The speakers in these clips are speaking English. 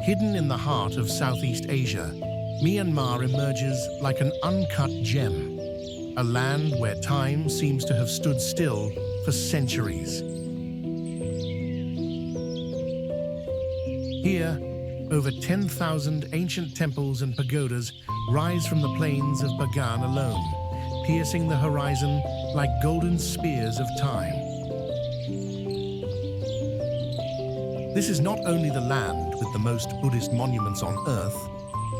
Hidden in the heart of Southeast Asia, Myanmar emerges like an uncut gem, a land where time seems to have stood still for centuries. Here, over 10,000 ancient temples and pagodas rise from the plains of Bagan alone, piercing the horizon like golden spears of time. This is not only the land with the most Buddhist monuments on earth,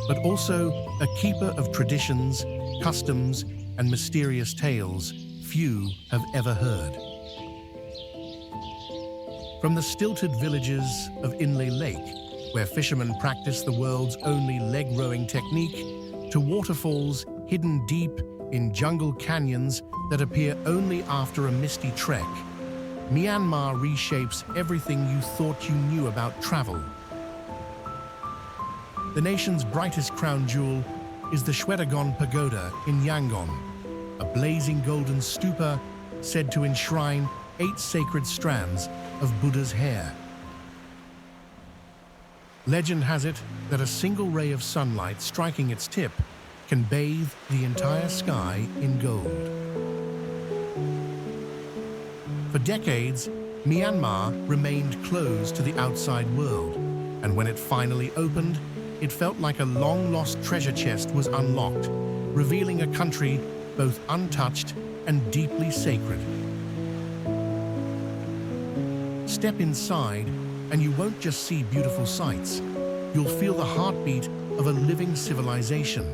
but also a keeper of traditions, customs, and mysterious tales few have ever heard. From the stilted villages of Inle Lake, where fishermen practice the world's only leg-rowing technique, to waterfalls hidden deep in jungle canyons that appear only after a misty trek, Myanmar reshapes everything you thought you knew about travel. The nation's brightest crown jewel is the Shwedagon Pagoda in Yangon, a blazing golden stupa said to enshrine 8 sacred strands of Buddha's hair. Legend has it that a single ray of sunlight striking its tip can bathe the entire sky in gold. For decades, Myanmar remained closed to the outside world, and when it finally opened, it felt like a long-lost treasure chest was unlocked, revealing a country both untouched and deeply sacred. Step inside, and you won't just see beautiful sights. You'll feel the heartbeat of a living civilization,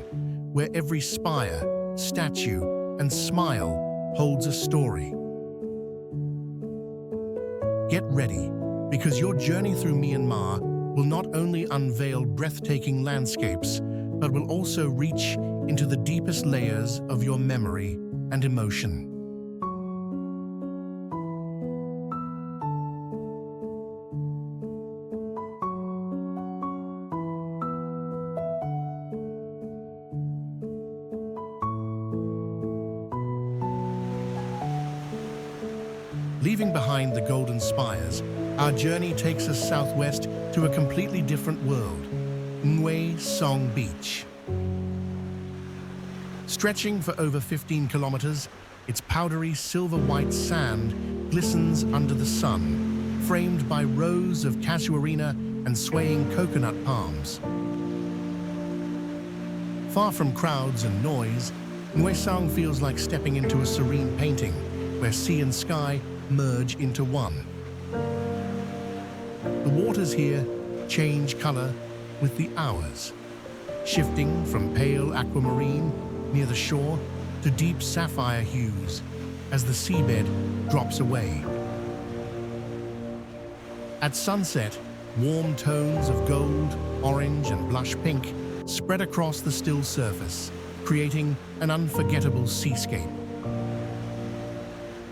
where every spire, statue, and smile holds a story. Get ready, because your journey through Myanmar will not only unveil breathtaking landscapes, but will also reach into the deepest layers of your memory and emotion. Leaving behind the golden spires, our journey takes us southwest to a completely different world, Ngwe Saung Beach. Stretching for over 15 kilometers, its powdery silver-white sand glistens under the sun, framed by rows of casuarina and swaying coconut palms. Far from crowds and noise, Ngwe Saung feels like stepping into a serene painting, where sea and sky merge into one. The waters here change color with the hours, shifting from pale aquamarine near the shore to deep sapphire hues as the seabed drops away. At sunset, warm tones of gold, orange, and blush pink spread across the still surface, creating an unforgettable seascape.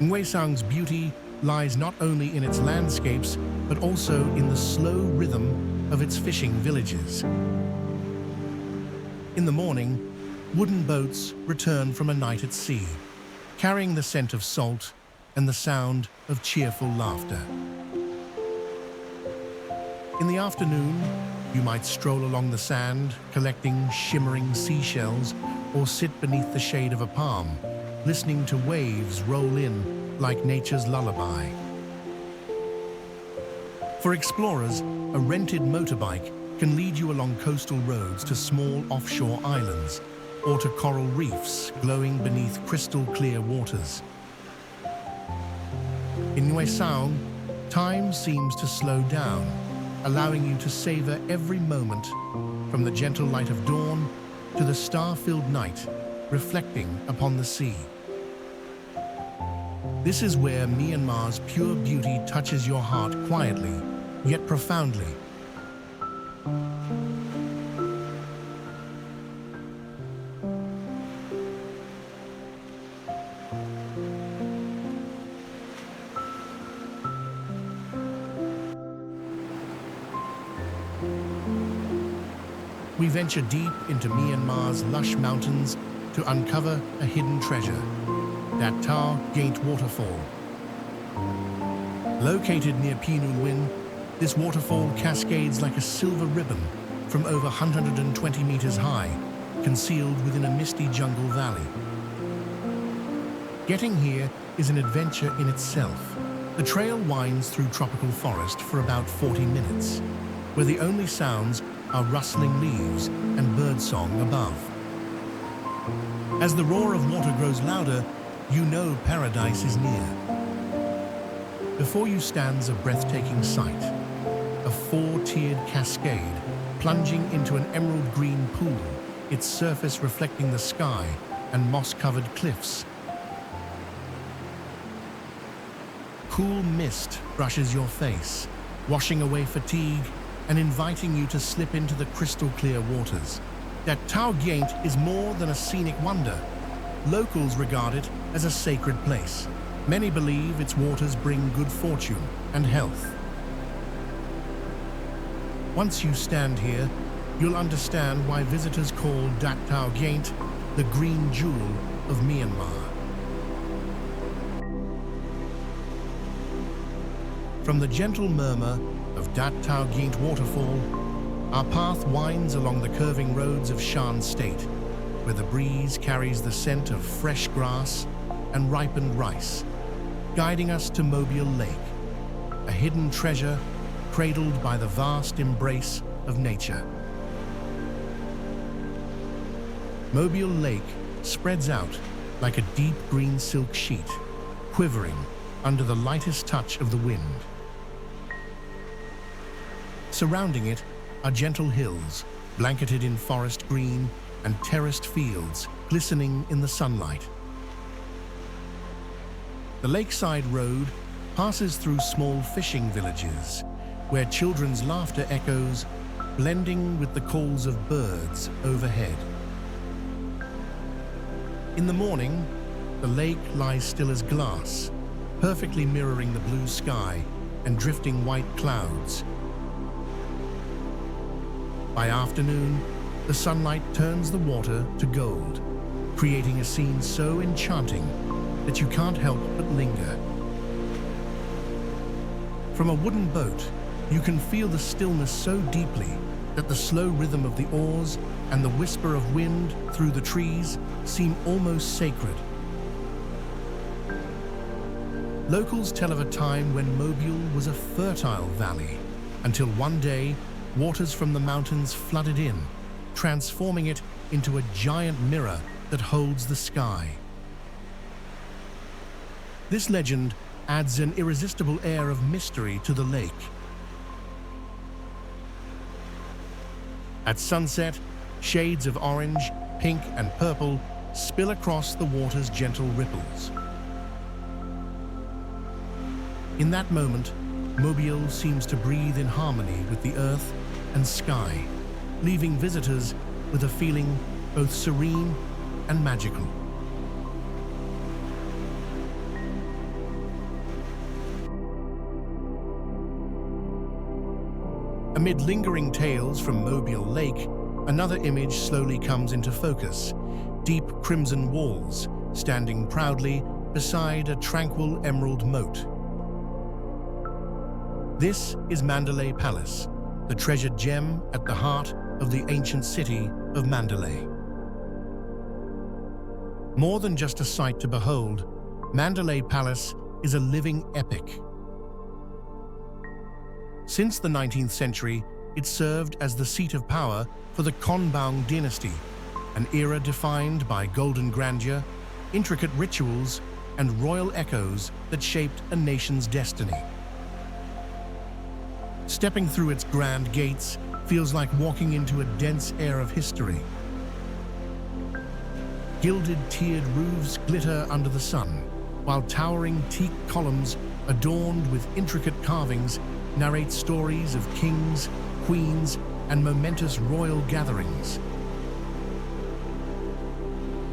Ngwe Saung's beauty lies not only in its landscapes, but also in the slow rhythm of its fishing villages. In the morning, wooden boats return from a night at sea, carrying the scent of salt and the sound of cheerful laughter. In the afternoon, you might stroll along the sand, collecting shimmering seashells, or sit beneath the shade of a palm, listening to waves roll in like nature's lullaby. For explorers, a rented motorbike can lead you along coastal roads to small offshore islands or to coral reefs glowing beneath crystal-clear waters. In Ngwe Saung, time seems to slow down, allowing you to savor every moment, from the gentle light of dawn to the star-filled night reflecting upon the sea. This is where Myanmar's pure beauty touches your heart quietly, yet profoundly. We venture deep into Myanmar's lush mountains to uncover a hidden treasure, Dat Taw Gyaint Waterfall. Located near Pinu, This waterfall cascades like a silver ribbon from over 120 meters high, concealed within a misty jungle valley. Getting here is an adventure in itself. The trail winds through tropical forest for about 40 minutes, where the only sounds are rustling leaves and birdsong above. As the roar of water grows louder, you know paradise is near. Before you stands a breathtaking sight, a four-tiered cascade plunging into an emerald green pool, its surface reflecting the sky and moss-covered cliffs. Cool mist brushes your face, washing away fatigue and inviting you to slip into the crystal-clear waters. Dat Taw Gyaint is more than a scenic wonder. Locals regard it as a sacred place. Many believe its waters bring good fortune and health. Once you stand here, you'll understand why visitors call Dat Taw Gyaint the green jewel of Myanmar. From the gentle murmur of Dat Taw Gyaint Waterfall, our path winds along the curving roads of Shan State, where the breeze carries the scent of fresh grass and ripened rice, guiding us to Moebyel Lake, a hidden treasure cradled by the vast embrace of nature. Moebyel Lake spreads out like a deep green silk sheet, quivering under the lightest touch of the wind. Surrounding it are gentle hills, blanketed in forest green and terraced fields glistening in the sunlight. The lakeside road passes through small fishing villages, where children's laughter echoes, blending with the calls of birds overhead. In the morning, the lake lies still as glass, perfectly mirroring the blue sky and drifting white clouds. By afternoon, the sunlight turns the water to gold, creating a scene so enchanting that you can't help but linger. From a wooden boat, you can feel the stillness so deeply that the slow rhythm of the oars and the whisper of wind through the trees seem almost sacred. Locals tell of a time when Moebyel was a fertile valley, until one day, waters from the mountains flooded in, transforming it into a giant mirror that holds the sky. This legend adds an irresistible air of mystery to the lake. At sunset, shades of orange, pink, and purple spill across the water's gentle ripples. In that moment, Moebyel seems to breathe in harmony with the earth and sky, leaving visitors with a feeling both serene and magical. Amid lingering tales from Moebyel Lake, another image slowly comes into focus: deep crimson walls standing proudly beside a tranquil emerald moat. This is Mandalay Palace, the treasured gem at the heart of the ancient city of Mandalay. More than just a sight to behold, Mandalay Palace is a living epic. Since the 19th century, it served as the seat of power for the Konbaung dynasty, an era defined by golden grandeur, intricate rituals, and royal echoes that shaped a nation's destiny. Stepping through its grand gates feels like walking into a dense air of history. Gilded tiered roofs glitter under the sun, while towering teak columns adorned with intricate carvings narrate stories of kings, queens, and momentous royal gatherings.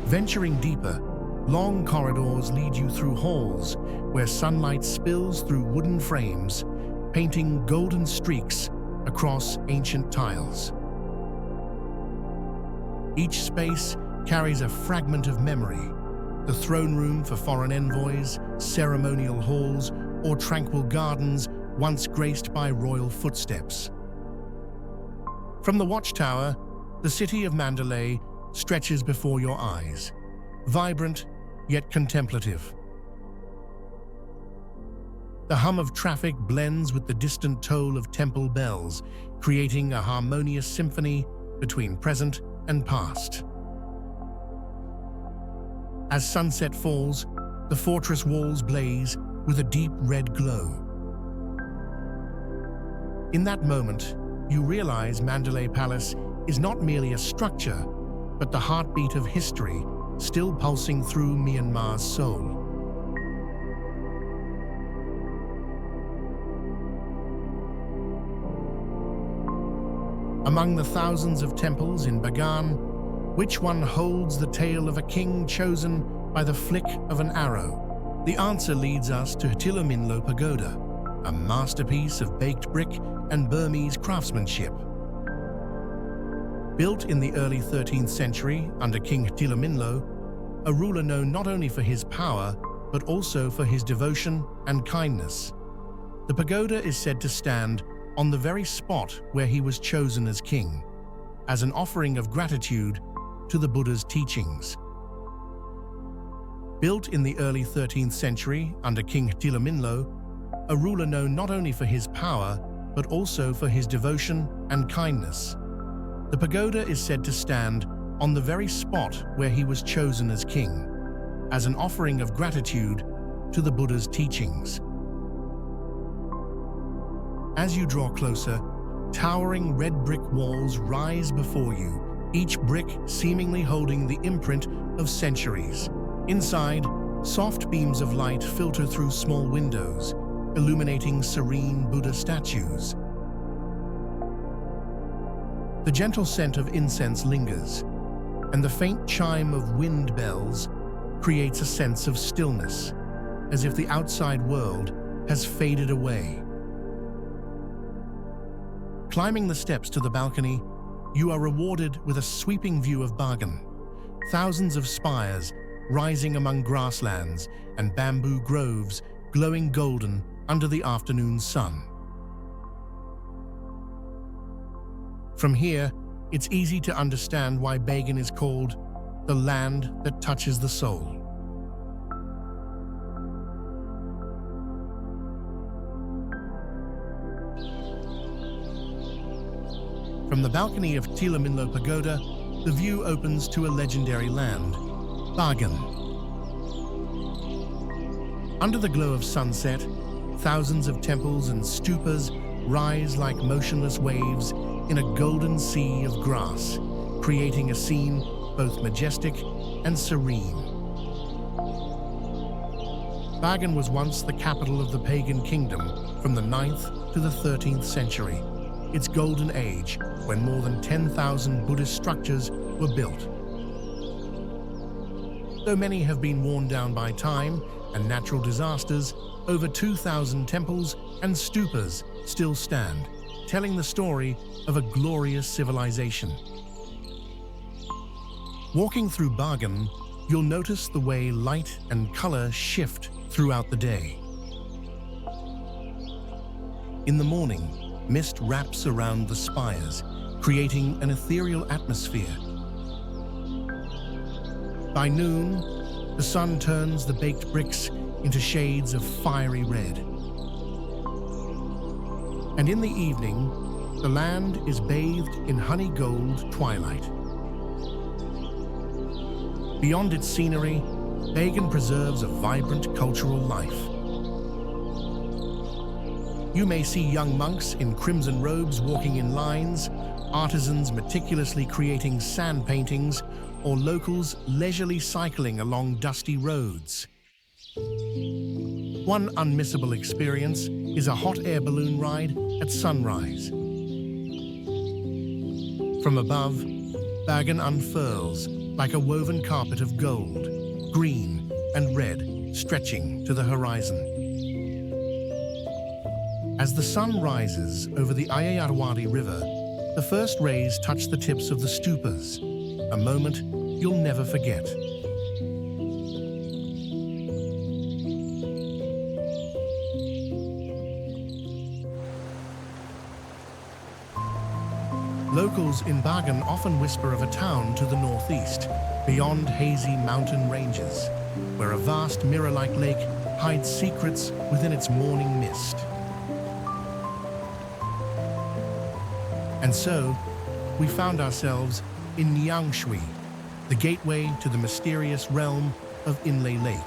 Venturing deeper, long corridors lead you through halls where sunlight spills through wooden frames, painting golden streaks across ancient tiles. Each space carries a fragment of memory: the throne room for foreign envoys, ceremonial halls, or tranquil gardens once graced by royal footsteps. From the watchtower, the city of Mandalay stretches before your eyes, vibrant yet contemplative. The hum of traffic blends with the distant toll of temple bells, creating a harmonious symphony between present and past. As sunset falls, the fortress walls blaze with a deep red glow. In that moment, you realize Mandalay Palace is not merely a structure, but the heartbeat of history still pulsing through Myanmar's soul. Among the thousands of temples in Bagan, which one holds the tale of a king chosen by the flick of an arrow? The answer leads us to Htilominlo Pagoda, a masterpiece of baked brick and Burmese craftsmanship. Built in the early 13th century under King Htilominlo, a ruler known not only for his power, but also for his devotion and kindness. The pagoda is said to stand on the very spot where he was chosen as king, as an offering of gratitude to the Buddha's teachings. Built in the early 13th century under King Htilominlo, a ruler known not only for his power, but also for his devotion and kindness. The pagoda is said to stand on the very spot where he was chosen as king, as an offering of gratitude to the Buddha's teachings. As you draw closer, towering red brick walls rise before you, each brick seemingly holding the imprint of centuries. Inside, soft beams of light filter through small windows, illuminating serene Buddha statues. The gentle scent of incense lingers, and the faint chime of wind bells creates a sense of stillness, as if the outside world has faded away. Climbing the steps to the balcony, you are rewarded with a sweeping view of Bagan, thousands of spires rising among grasslands and bamboo groves glowing golden under the afternoon sun. From here, it's easy to understand why Bagan is called the land that touches the soul. From the balcony of Htilominlo Pagoda, the view opens to a legendary land, Bagan. Under the glow of sunset, thousands of temples and stupas rise like motionless waves in a golden sea of grass, creating a scene both majestic and serene. Bagan was once the capital of the pagan kingdom from the 9th to the 13th century, its golden age when more than 10,000 Buddhist structures were built. Though many have been worn down by time and natural disasters, over 2,000 temples and stupas still stand, telling the story of a glorious civilization. Walking through Bagan, you'll notice the way light and color shift throughout the day. In the morning, mist wraps around the spires, creating an ethereal atmosphere. By noon, the sun turns the baked bricks into shades of fiery red. And in the evening, the land is bathed in honey gold twilight. Beyond its scenery, Bagan preserves a vibrant cultural life. You may see young monks in crimson robes walking in lines, artisans meticulously creating sand paintings, or locals leisurely cycling along dusty roads. One unmissable experience is a hot air balloon ride at sunrise. From above, Bagan unfurls like a woven carpet of gold, green and red stretching to the horizon. As the sun rises over the Ayeyarwady River, the first rays touch the tips of the stupas, a moment you'll never forget. Locals in Bagan often whisper of a town to the northeast, beyond hazy mountain ranges, where a vast mirror-like lake hides secrets within its morning mist. And so, we found ourselves in Nyaungshwe, the gateway to the mysterious realm of Inle Lake.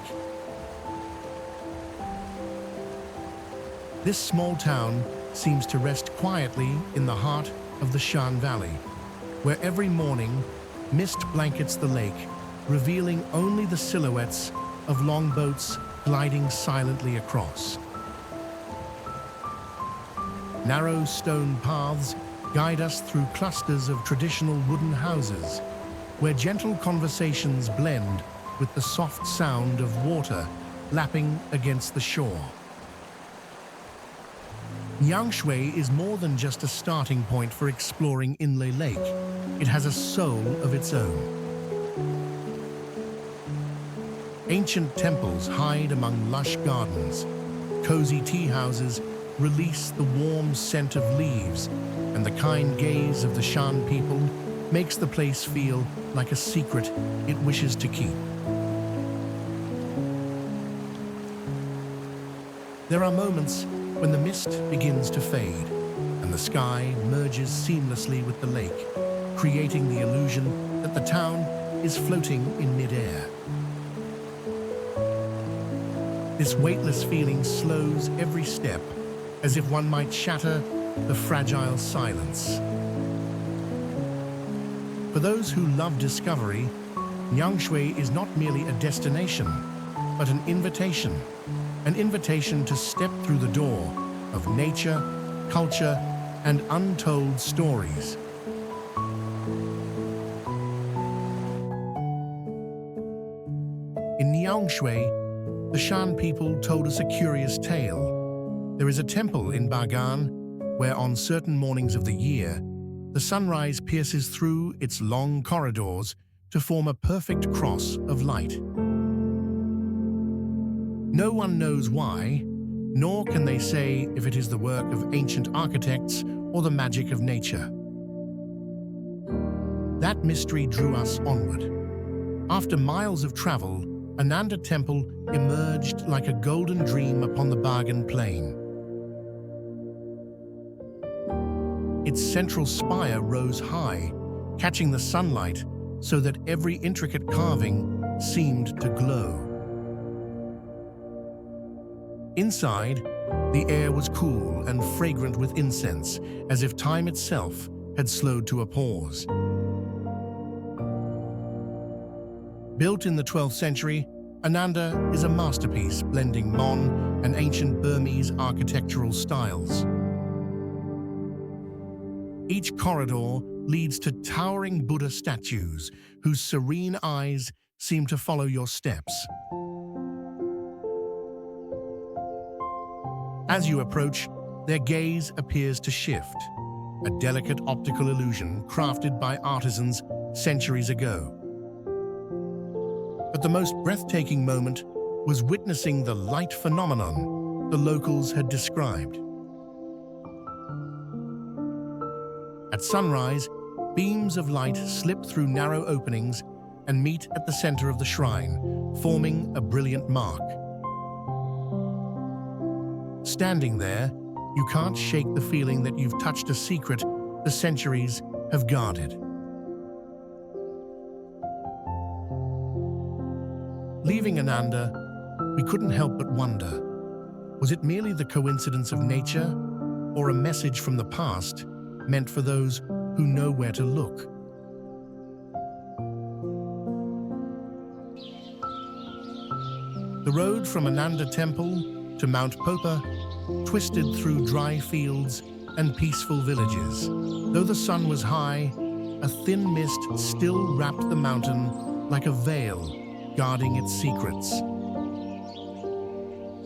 This small town seems to rest quietly in the heart of the Shan Valley, where every morning mist blankets the lake, revealing only the silhouettes of longboats gliding silently across. Narrow stone paths guide us through clusters of traditional wooden houses, where gentle conversations blend with the soft sound of water lapping against the shore. Nyaungshwe is more than just a starting point for exploring Inle Lake. It has a soul of its own. Ancient temples hide among lush gardens. Cozy tea houses release the warm scent of leaves, and the kind gaze of the Shan people makes the place feel like a secret it wishes to keep. There are moments when the mist begins to fade and the sky merges seamlessly with the lake, creating the illusion that the town is floating in mid-air. This weightless feeling slows every step, as if one might shatter the fragile silence. For those who love discovery, Nyaungshwe is not merely a destination, but an invitation to step through the door of nature, culture, and untold stories. In Nyaungshwe, the Shan people told us a curious tale. There is a temple in Bagan where on certain mornings of the year, the sunrise pierces through its long corridors to form a perfect cross of light. No one knows why, nor can they say if it is the work of ancient architects or the magic of nature. That mystery drew us onward. After miles of travel, Ananda Temple emerged like a golden dream upon the Bagan plain. Its central spire rose high, catching the sunlight so that every intricate carving seemed to glow. Inside, the air was cool and fragrant with incense, as if time itself had slowed to a pause. Built in the 12th century, Ananda is a masterpiece blending Mon and ancient Burmese architectural styles. Each corridor leads to towering Buddha statues whose serene eyes seem to follow your steps. As you approach, their gaze appears to shift, a delicate optical illusion crafted by artisans centuries ago. But the most breathtaking moment was witnessing the light phenomenon the locals had described. At sunrise, beams of light slip through narrow openings and meet at the center of the shrine, forming a brilliant mark. Standing there, you can't shake the feeling that you've touched a secret the centuries have guarded. Leaving Ananda, we couldn't help but wonder, was it merely the coincidence of nature or a message from the past meant for those who know where to look? The road from Ananda Temple to Mount Popa twisted through dry fields and peaceful villages. Though the sun was high, a thin mist still wrapped the mountain like a veil, guarding its secrets.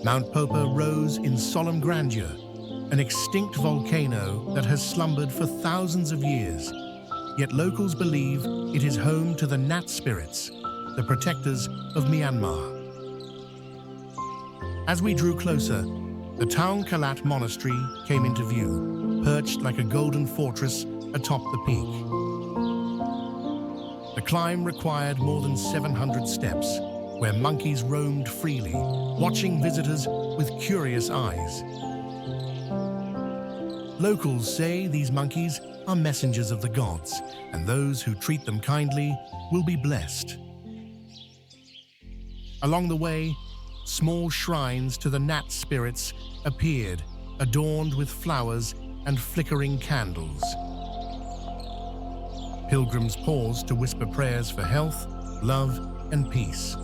Mount Popa rose in solemn grandeur, an extinct volcano that has slumbered for thousands of years. Yet locals believe it is home to the Nat spirits, the protectors of Myanmar. As we drew closer, the Taung Gyaint Monastery came into view, perched like a golden fortress atop the peak. The climb required more than 700 steps, where monkeys roamed freely, watching visitors with curious eyes. Locals say these monkeys are messengers of the gods, and those who treat them kindly will be blessed. Along the way, small shrines to the Nat spirits appeared, adorned with flowers and flickering candles. Pilgrims paused to whisper prayers for health, love, and peace.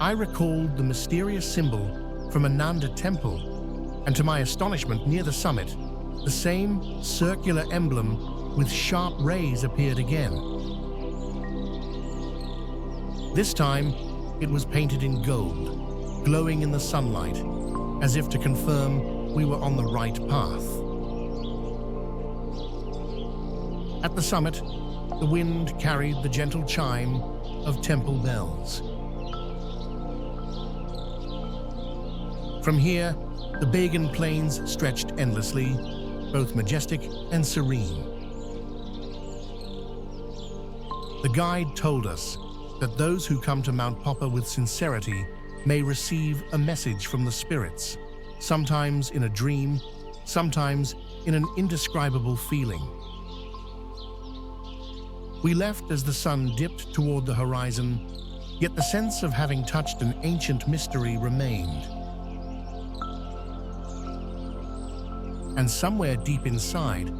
I recalled the mysterious symbol from Ananda Temple, and to my astonishment, near the summit, the same circular emblem with sharp rays appeared again. This time, it was painted in gold, glowing in the sunlight, as if to confirm we were on the right path. At the summit, the wind carried the gentle chime of temple bells. From here, the Bagan plains stretched endlessly, both majestic and serene. The guide told us that those who come to Mount Popa with sincerity may receive a message from the spirits, sometimes in a dream, sometimes in an indescribable feeling. We left as the sun dipped toward the horizon, yet the sense of having touched an ancient mystery remained. And somewhere deep inside,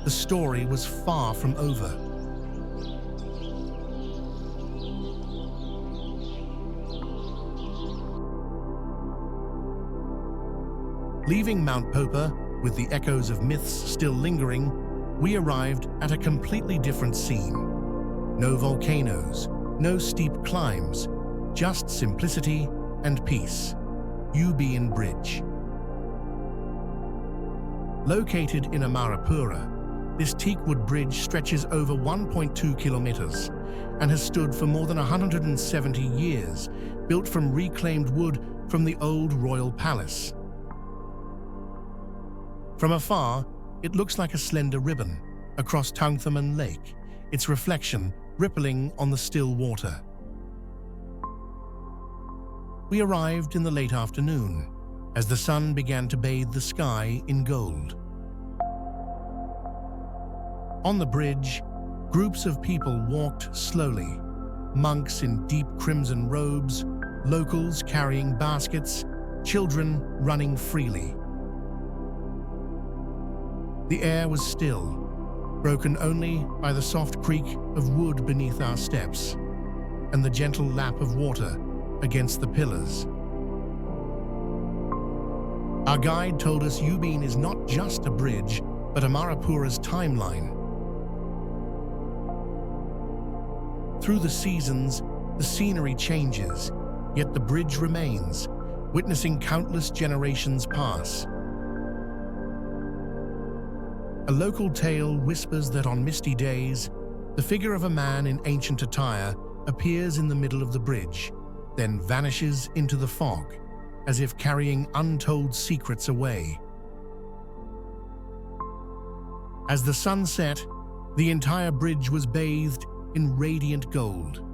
the story was far from over. Leaving Mount Popa, with the echoes of myths still lingering, we arrived at a completely different scene. No volcanoes, no steep climbs, just simplicity and peace. U-Bein Bridge. Located in Amarapura, this teakwood bridge stretches over 1.2 kilometers and has stood for more than 170 years, built from reclaimed wood from the old royal palace. From afar, it looks like a slender ribbon across Htilominlo Lake, its reflection rippling on the still water. We arrived in the late afternoon, as the sun began to bathe the sky in gold. On the bridge, groups of people walked slowly, monks in deep crimson robes, locals carrying baskets, children running freely. The air was still, broken only by the soft creak of wood beneath our steps and the gentle lap of water against the pillars. Our guide told us U-Bein is not just a bridge, but Amarapura's timeline. Through the seasons, the scenery changes, yet the bridge remains, witnessing countless generations pass. A local tale whispers that on misty days, the figure of a man in ancient attire appears in the middle of the bridge, then vanishes into the fog, as if carrying untold secrets away. As the sun set, the entire bridge was bathed in radiant gold.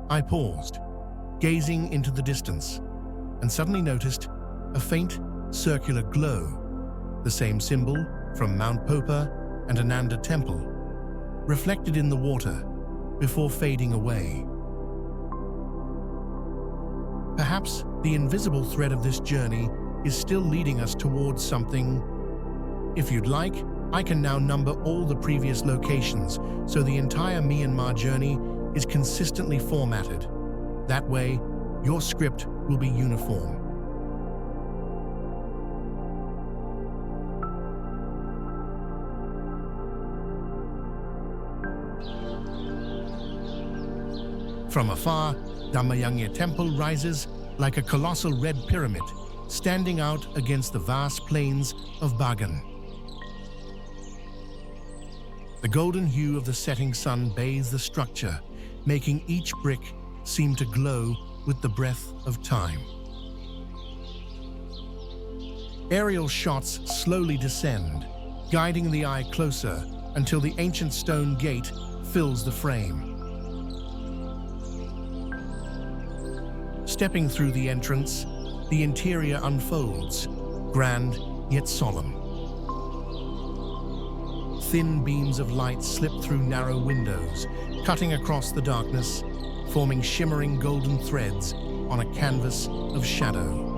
I paused, gazing into the distance, and suddenly noticed a faint, circular glow, the same symbol from Mount Popa and Ananda Temple, reflected in the water before fading away. Perhaps the invisible thread of this journey is still leading us towards something. If you'd like, I can now number all the previous locations, so the entire Myanmar journey is consistently formatted. That way, your script will be uniform. From afar, Dhammayangyi Temple rises like a colossal red pyramid, standing out against the vast plains of Bagan. The golden hue of the setting sun bathes the structure, making each brick seem to glow with the breath of time. Aerial shots slowly descend, guiding the eye closer until the ancient stone gate fills the frame. Stepping through the entrance, the interior unfolds, grand yet solemn. Thin beams of light slip through narrow windows, cutting across the darkness, forming shimmering golden threads on a canvas of shadow.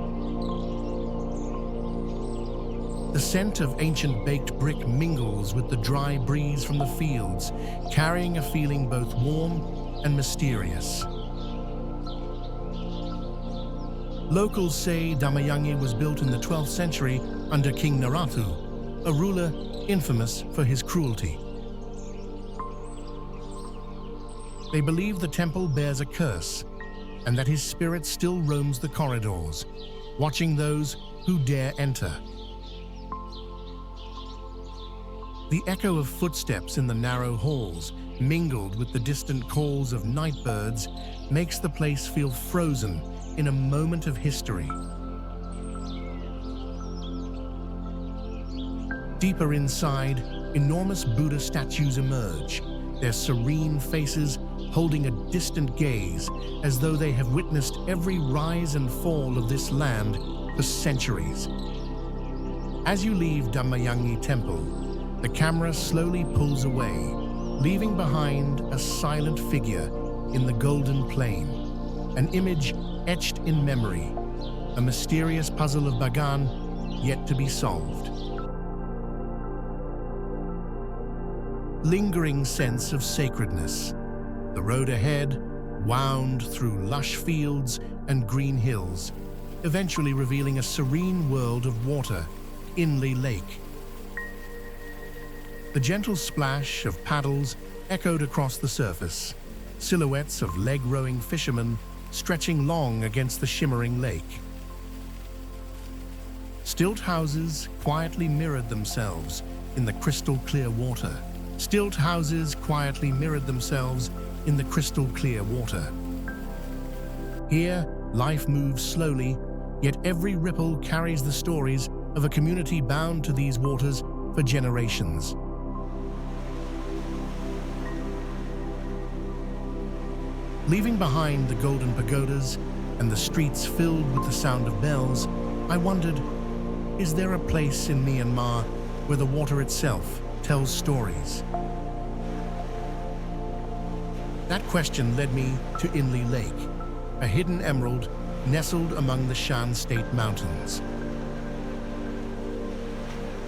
The scent of ancient baked brick mingles with the dry breeze from the fields, carrying a feeling both warm and mysterious. Locals say Dhammayangyi was built in the 12th century under King Narathu, a ruler infamous for his cruelty. They believe the temple bears a curse and that his spirit still roams the corridors, watching those who dare enter. The echo of footsteps in the narrow halls, mingled with the distant calls of night birds, makes the place feel frozen in a moment of history. Deeper inside, enormous Buddha statues emerge, their serene faces holding a distant gaze as though they have witnessed every rise and fall of this land for centuries. As you leave Dhammayangyi Temple, the camera slowly pulls away, leaving behind a silent figure in the golden plain, an image etched in memory, a mysterious puzzle of Bagan yet to be solved. Lingering sense of sacredness. The road ahead wound through lush fields and green hills, eventually revealing a serene world of water, Inle Lake. The gentle splash of paddles echoed across the surface, silhouettes of leg-rowing fishermen stretching long against the shimmering lake. Stilt houses quietly mirrored themselves in the crystal-clear water. Stilt houses quietly mirrored themselves in the crystal-clear water. Here, life moves slowly, yet every ripple carries the stories of a community bound to these waters for generations. Leaving behind the golden pagodas and the streets filled with the sound of bells, I wondered, is there a place in Myanmar where the water itself tells stories? That question led me to Inle Lake, a hidden emerald nestled among the Shan State Mountains.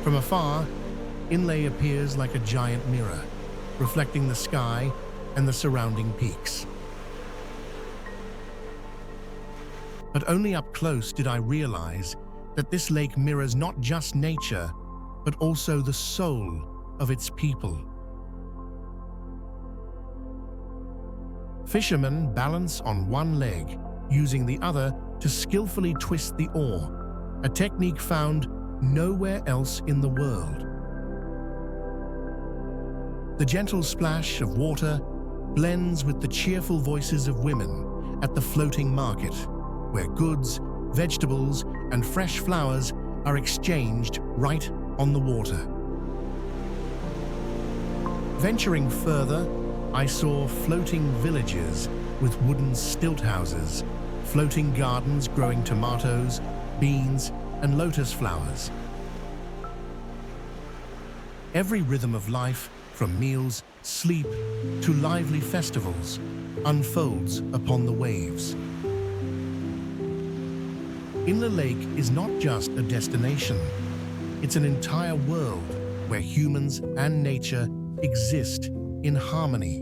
From afar, Inle appears like a giant mirror, reflecting the sky and the surrounding peaks. But only up close did I realize that this lake mirrors not just nature, but also the soul of its people. Fishermen balance on one leg, using the other to skillfully twist the oar, a technique found nowhere else in the world. The gentle splash of water blends with the cheerful voices of women at the floating market, where goods, vegetables, and fresh flowers are exchanged right on the water. Venturing further, I saw floating villages with wooden stilt houses, floating gardens growing tomatoes, beans, and lotus flowers. Every rhythm of life, from meals, sleep, to lively festivals, unfolds upon the waves. Inle Lake is not just a destination, it's an entire world where humans and nature exist in harmony.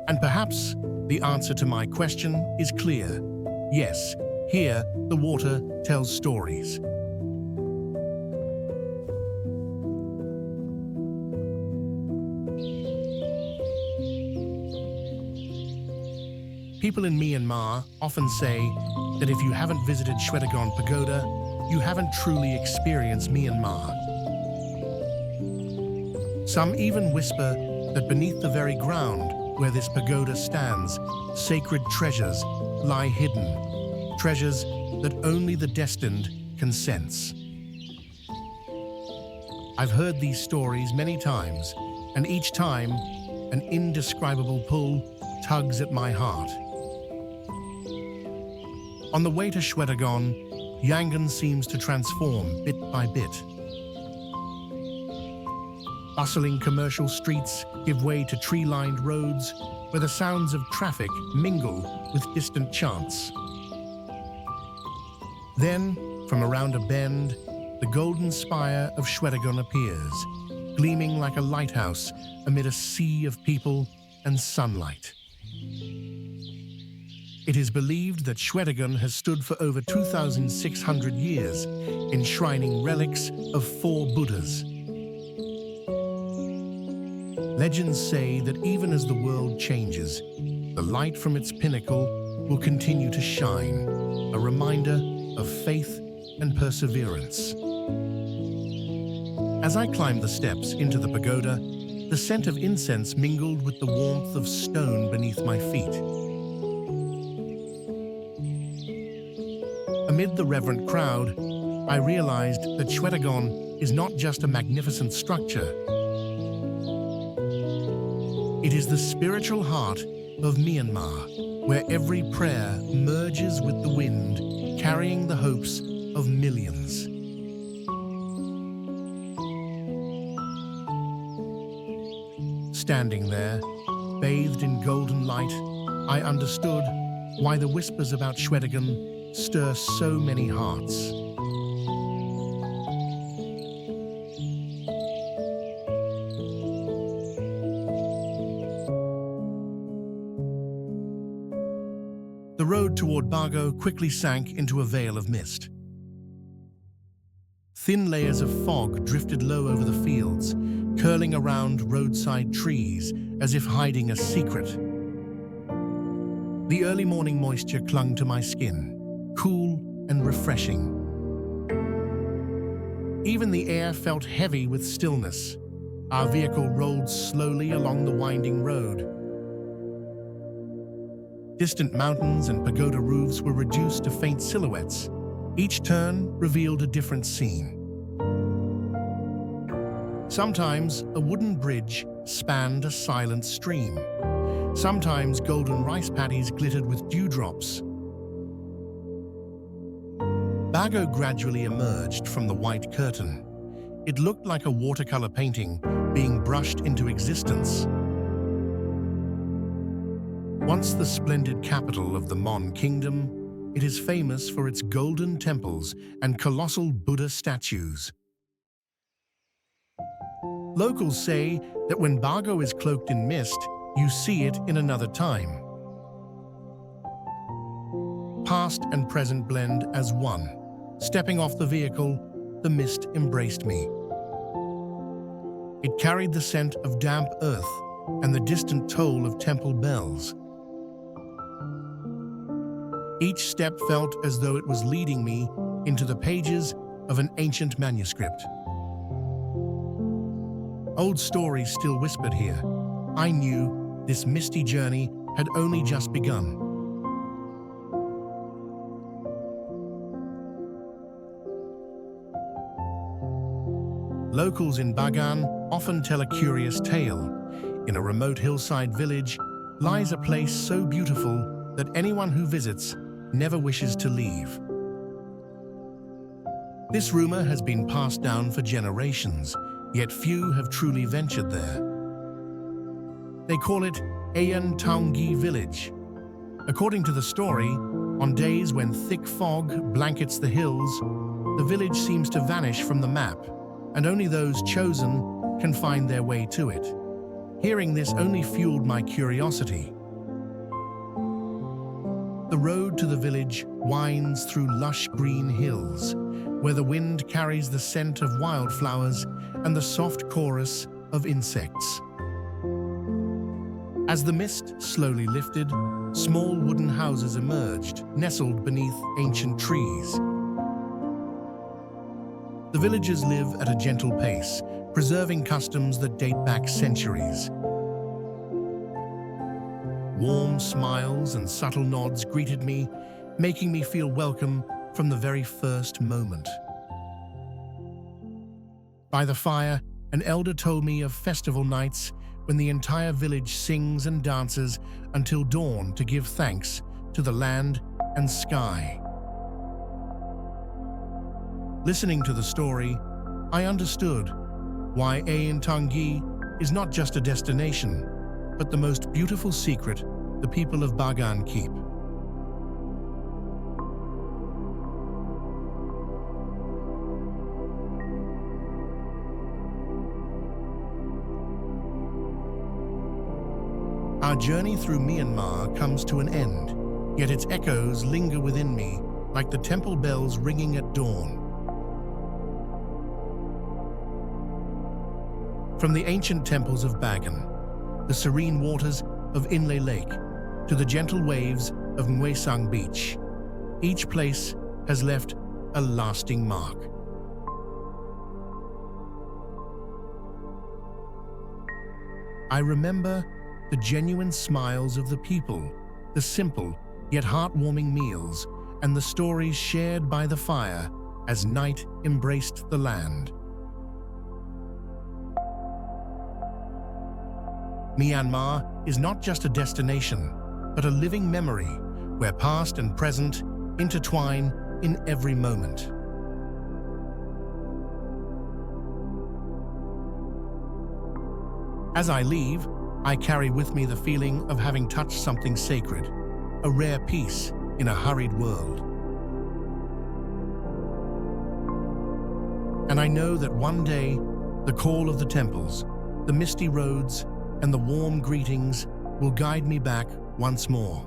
And perhaps the answer to my question is clear. Yes, here the water tells stories. People in Myanmar often say that if you haven't visited Shwedagon Pagoda, you haven't truly experienced Myanmar. Some even whisper that beneath the very ground where this pagoda stands, sacred treasures lie hidden, treasures that only the destined can sense. I've heard these stories many times, and each time, an indescribable pull tugs at my heart. On the way to Shwedagon, Yangon seems to transform bit by bit. Bustling commercial streets give way to tree-lined roads where the sounds of traffic mingle with distant chants. Then, from around a bend, the golden spire of Shwedagon appears, gleaming like a lighthouse amid a sea of people and sunlight. It is believed that Shwedagon has stood for over 2,600 years, enshrining relics of 4 Buddhas. Legends say that even as the world changes, the light from its pinnacle will continue to shine, a reminder of faith and perseverance. As I climbed the steps into the pagoda, the scent of incense mingled with the warmth of stone beneath my feet. Amid the reverent crowd, I realized that Shwedagon is not just a magnificent structure. It is the spiritual heart of Myanmar, where every prayer merges with the wind, carrying the hopes of millions. Standing there, bathed in golden light, I understood why the whispers about Shwedagon stir so many hearts. The road toward Bago quickly sank into a veil of mist. Thin layers of fog drifted low over the fields, curling around roadside trees as if hiding a secret. The early morning moisture clung to my skin, cool and refreshing. Even the air felt heavy with stillness. Our vehicle rolled slowly along the winding road. Distant mountains and pagoda roofs were reduced to faint silhouettes. Each turn revealed a different scene. Sometimes a wooden bridge spanned a silent stream. Sometimes golden rice paddies glittered with dewdrops. Bago gradually emerged from the white curtain. It looked like a watercolor painting being brushed into existence. Once the splendid capital of the Mon Kingdom, it is famous for its golden temples and colossal Buddha statues. Locals say that when Bago is cloaked in mist, you see it in another time. Past and present blend as one. Stepping off the vehicle, the mist embraced me. It carried the scent of damp earth and the distant toll of temple bells. Each step felt as though it was leading me into the pages of an ancient manuscript. Old stories still whispered here. I knew this misty journey had only just begun. Locals in Bagan often tell a curious tale. In a remote hillside village lies a place so beautiful that anyone who visits never wishes to leave. This rumor has been passed down for generations, yet few have truly ventured there. They call it Eain Taung Gyi village. According to the story, on days when thick fog blankets the hills, the village seems to vanish from the map, and only those chosen can find their way to it. Hearing this only fueled my curiosity. The road to the village winds through lush green hills, where the wind carries the scent of wildflowers and the soft chorus of insects. As the mist slowly lifted, small wooden houses emerged, nestled beneath ancient trees. The villagers live at a gentle pace, preserving customs that date back centuries. Warm smiles and subtle nods greeted me, making me feel welcome from the very first moment. By the fire, an elder told me of festival nights when the entire village sings and dances until dawn to give thanks to the land and sky. Listening to the story, I understood why Eain Taung Gyi is not just a destination, but the most beautiful secret the people of Bagan keep. Our journey through Myanmar comes to an end, yet its echoes linger within me like the temple bells ringing at dawn. From the ancient temples of Bagan, the serene waters of Inle Lake, to the gentle waves of Ngwe Beach, each place has left a lasting mark. I remember the genuine smiles of the people, the simple yet heartwarming meals, and the stories shared by the fire as night embraced the land. Myanmar is not just a destination, but a living memory where past and present intertwine in every moment. As I leave, I carry with me the feeling of having touched something sacred, a rare peace in a hurried world. And I know that one day, the call of the temples, the misty roads, and the warm greetings will guide me back once more.